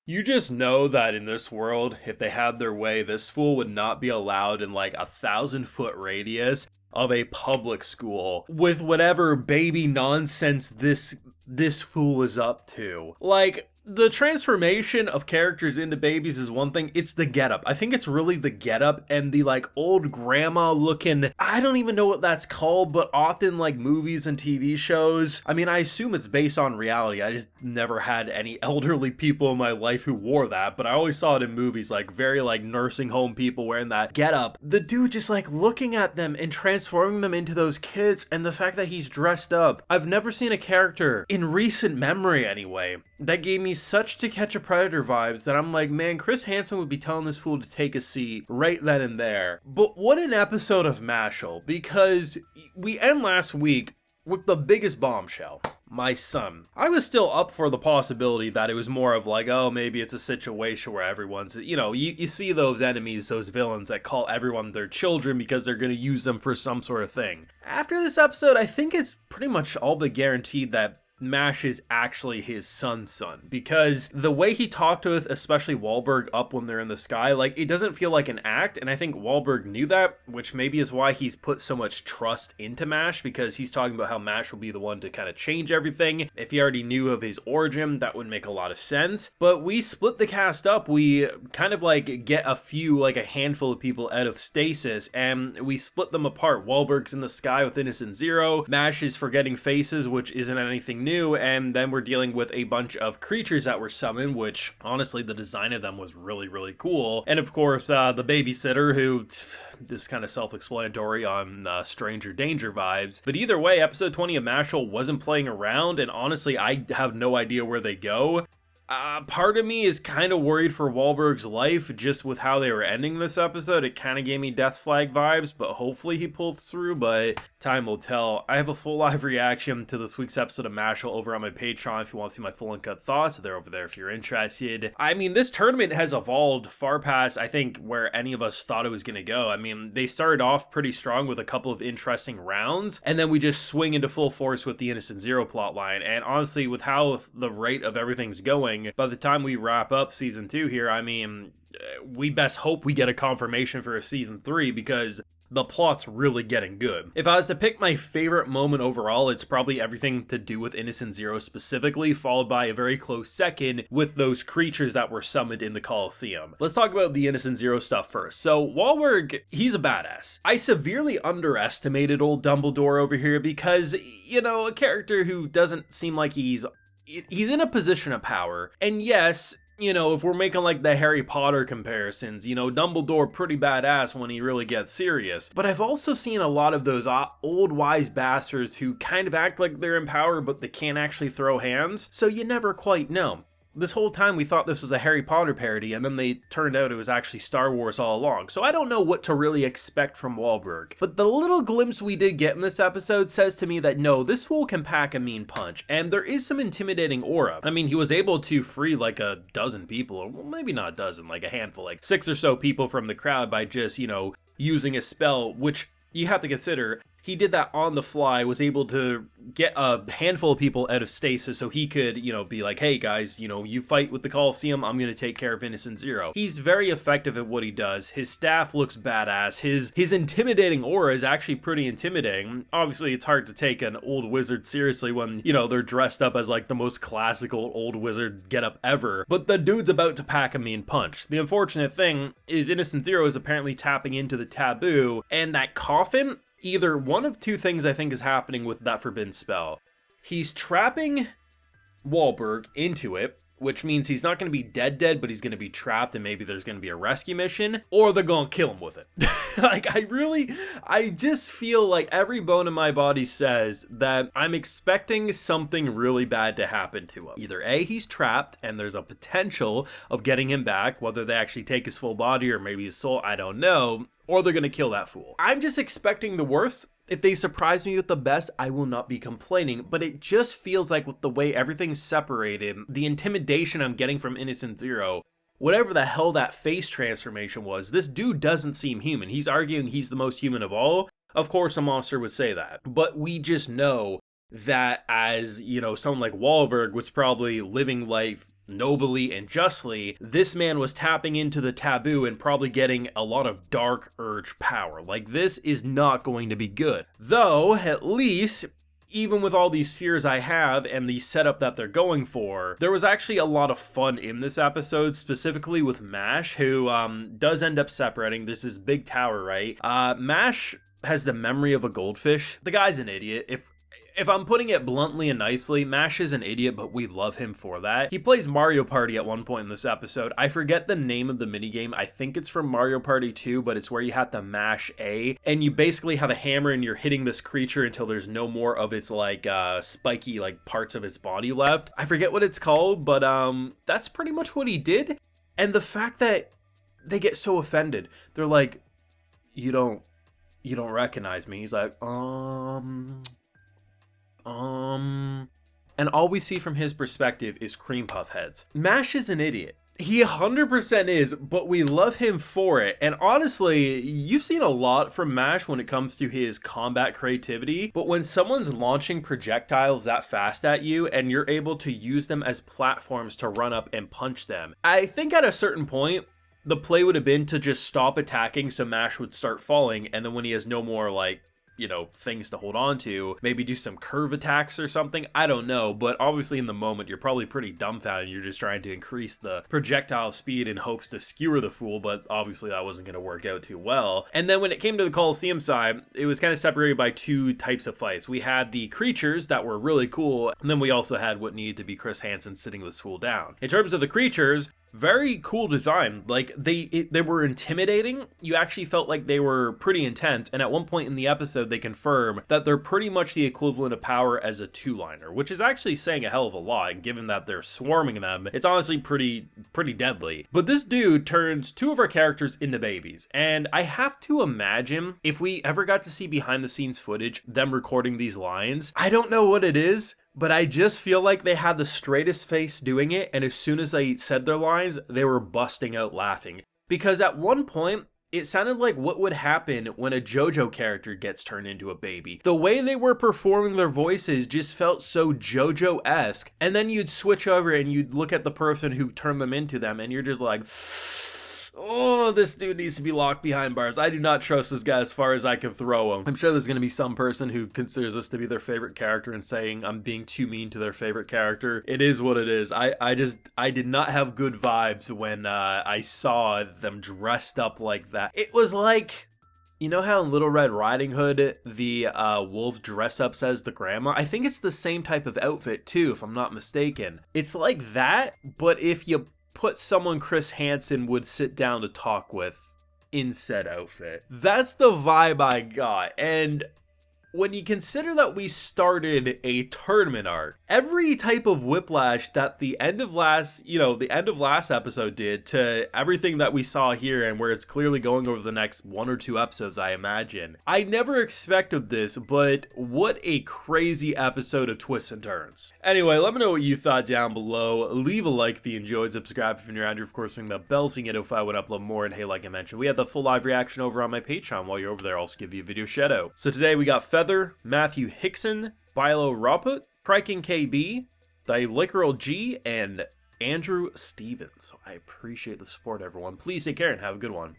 You just know that in this world, if they had their way, this fool would not be allowed in like 1,000-foot radius of a public school with whatever baby nonsense this fool is up to. Like, the transformation of characters into babies is one thing, it's the getup. I think it's really the getup and the like old grandma looking, I don't even know what that's called, but often like movies and TV shows. I mean, I assume it's based on reality. I just never had any elderly people in my life who wore that, but I always saw it in movies, like very like nursing home people wearing that getup. The dude just like looking at them and transforming them into those kids, and the fact that he's dressed up. I've never seen a character, in recent memory anyway, that gave me such To Catch a Predator vibes that I'm like, man, Chris Hansen would be telling this fool to take a seat right then and there. But what an episode of Mashle, because we end last week with the biggest bombshell. My son. I was still up for the possibility that it was more of like, oh, maybe it's a situation where everyone's, you see those enemies, those villains that call everyone their children because they're going to use them for some sort of thing. After this episode, I think it's pretty much all but guaranteed that Mash is actually his son's son, because the way he talked with especially Wahlberg up when they're in the sky, like, it doesn't feel like an act, and I think Wahlberg knew that, which maybe is why he's put so much trust into Mash, because he's talking about how Mash will be the one to kind of change everything. If he already knew of his origin, that would make a lot of sense. But we split the cast up. We kind of like get a handful of people out of stasis, and we split them apart. Wahlberg's in the sky with Innocent Zero, Mash is forgetting faces, which isn't anything new, and then we're dealing with a bunch of creatures that were summoned, which honestly the design of them was really, really cool. And of course the babysitter, who is kind of self-explanatory on Stranger Danger vibes. But either way, episode 20 of Mashle wasn't playing around, and honestly I have no idea where they go. Part of me is kind of worried for Wahlberg's life, just with how they were ending this episode. It kind of gave me Death Flag vibes, but hopefully he pulled through, but time will tell. I have a full live reaction to this week's episode of Mashle over on my Patreon if you want to see my full uncut thoughts. They're over there if you're interested. I mean, this tournament has evolved far past, I think, where any of us thought it was going to go. I mean, they started off pretty strong with a couple of interesting rounds, and then we just swing into full force with the Innocent Zero plotline, and honestly, with how the rate of everything's going, by the time we wrap up season 2 here, I mean, we best hope we get a confirmation for a season 3, because the plot's really getting good. If I was to pick my favorite moment overall, it's probably everything to do with Innocent Zero specifically, followed by a very close second with those creatures that were summoned in the Coliseum. Let's talk about the Innocent Zero stuff first. So Wahlberg, he's a badass. I severely underestimated old Dumbledore over here because, a character who doesn't seem like he's in a position of power. And yes, if we're making like the Harry Potter comparisons, Dumbledore pretty badass when he really gets serious. But I've also seen a lot of those old wise bastards who kind of act like they're in power, but they can't actually throw hands. So you never quite know. This whole time we thought this was a Harry Potter parody, and then they turned out it was actually Star Wars all along. So I don't know what to really expect from Wahlberg. But the little glimpse we did get in this episode says to me that no, this fool can pack a mean punch, and there is some intimidating aura. I mean, he was able to free like a dozen people, or well, maybe not a dozen, like a handful, like 6 or so people from the crowd by just, using a spell, which you have to consider. He did that on the fly, was able to get a handful of people out of stasis so he could, be like, hey guys, you fight with the Coliseum, I'm going to take care of Innocent Zero. He's very effective at what he does. His staff looks badass. His intimidating aura is actually pretty intimidating. Obviously, it's hard to take an old wizard seriously when, they're dressed up as like the most classical old wizard getup ever. But the dude's about to pack a mean punch. The unfortunate thing is Innocent Zero is apparently tapping into the taboo, and that coffin, either one of two things I think is happening with that forbidden spell. He's trapping Wahlberg into it, which means he's not going to be dead, but he's going to be trapped, and maybe there's going to be a rescue mission, or they're going to kill him with it. I just feel like every bone in my body says that I'm expecting something really bad to happen to him. Either A, he's trapped, and there's a potential of getting him back, whether they actually take his full body or maybe his soul, I don't know, or they're going to kill that fool. I'm just expecting the worst. If they surprise me with the best, I will not be complaining, but it just feels like with the way everything's separated, the intimidation I'm getting from Innocent Zero, whatever the hell that face transformation was, this dude doesn't seem human. He's arguing he's the most human of all. Of course, a monster would say that, but we just know that as, someone like Wahlberg was probably living life nobly and justly, this man was tapping into the taboo and probably getting a lot of dark urge power. Like, this is not going to be good. Though, at least, even with all these fears I have and the setup that they're going for, there was actually a lot of fun in this episode, specifically with Mash, who does end up separating. There's this big tower, right? Mash has the memory of a goldfish. The guy's an idiot. If I'm putting it bluntly and nicely, Mash is an idiot, but we love him for that. He plays Mario Party at one point in this episode. I forget the name of the minigame. I think it's from Mario Party 2, but it's where you have to mash A, and you basically have a hammer and you're hitting this creature until there's no more of its like spiky like parts of its body left. I forget what it's called, but that's pretty much what he did. And the fact that they get so offended, they're like, you don't recognize me. He's like, and all we see from his perspective is cream puff heads. Mash is an idiot. He 100% is, but we love him for it. And honestly, you've seen a lot from Mash when it comes to his combat creativity, but when someone's launching projectiles that fast at you and you're able to use them as platforms to run up and punch them, I think at a certain point, the play would have been to just stop attacking so Mash would start falling, and then when he has no more like, you know, things to hold on to, maybe do some curve attacks or something. I don't know, but obviously in the moment you're probably pretty dumbfounded. You're just trying to increase the projectile speed in hopes to skewer the fool, but obviously that wasn't going to work out too well. And then when it came to the Coliseum side, it was kind of separated by two types of fights. We had the creatures that were really cool, and then we also had what needed to be Chris Hansen sitting this fool down. In terms of the creatures, very cool design. Like, they were intimidating. You actually felt like they were pretty intense, and at one point in the episode they confirm that they're pretty much the equivalent of power as a two-liner, which is actually saying a hell of a lot, and given that they're swarming them, it's honestly pretty deadly. But this dude turns two of our characters into babies, and I have to imagine if we ever got to see behind the scenes footage, them recording these lines, I don't know what it is, but I just feel like they had the straightest face doing it, and as soon as they said their lines, they were busting out laughing. Because at one point, it sounded like what would happen when a JoJo character gets turned into a baby. The way they were performing their voices just felt so JoJo-esque, and then you'd switch over and you'd look at the person who turned them into them, and you're just like, oh, this dude needs to be locked behind bars. I do not trust this guy as far as I can throw him. I'm sure there's going to be some person who considers this to be their favorite character and saying I'm being too mean to their favorite character. It is what it is. I did not have good vibes when I saw them dressed up like that. It was like, you know how in Little Red Riding Hood, the wolf dress up as the grandma? I think it's the same type of outfit too, if I'm not mistaken. It's like that, but if you put someone Chris Hansen would sit down to talk with in said outfit. That's the vibe I got. And when you consider that we started a tournament arc, every type of whiplash that the end of last episode did to everything that we saw here and where it's clearly going over the next 1 or 2 episodes, I imagine. I never expected this, but what a crazy episode of twists and turns. Anyway, let me know what you thought down below. Leave a like if you enjoyed, subscribe if you're new around here, of course, ring that bell so you can get notified when I upload more, and hey, like I mentioned, we had the full live reaction over on my Patreon. While you're over there, I'll also give you a video shout out. So today we got Feather, Matthew Hickson, Bilo Raput, Criken KB, The Literal G, and Andrew Stevens. So I appreciate the support, everyone. Please take care and have a good one.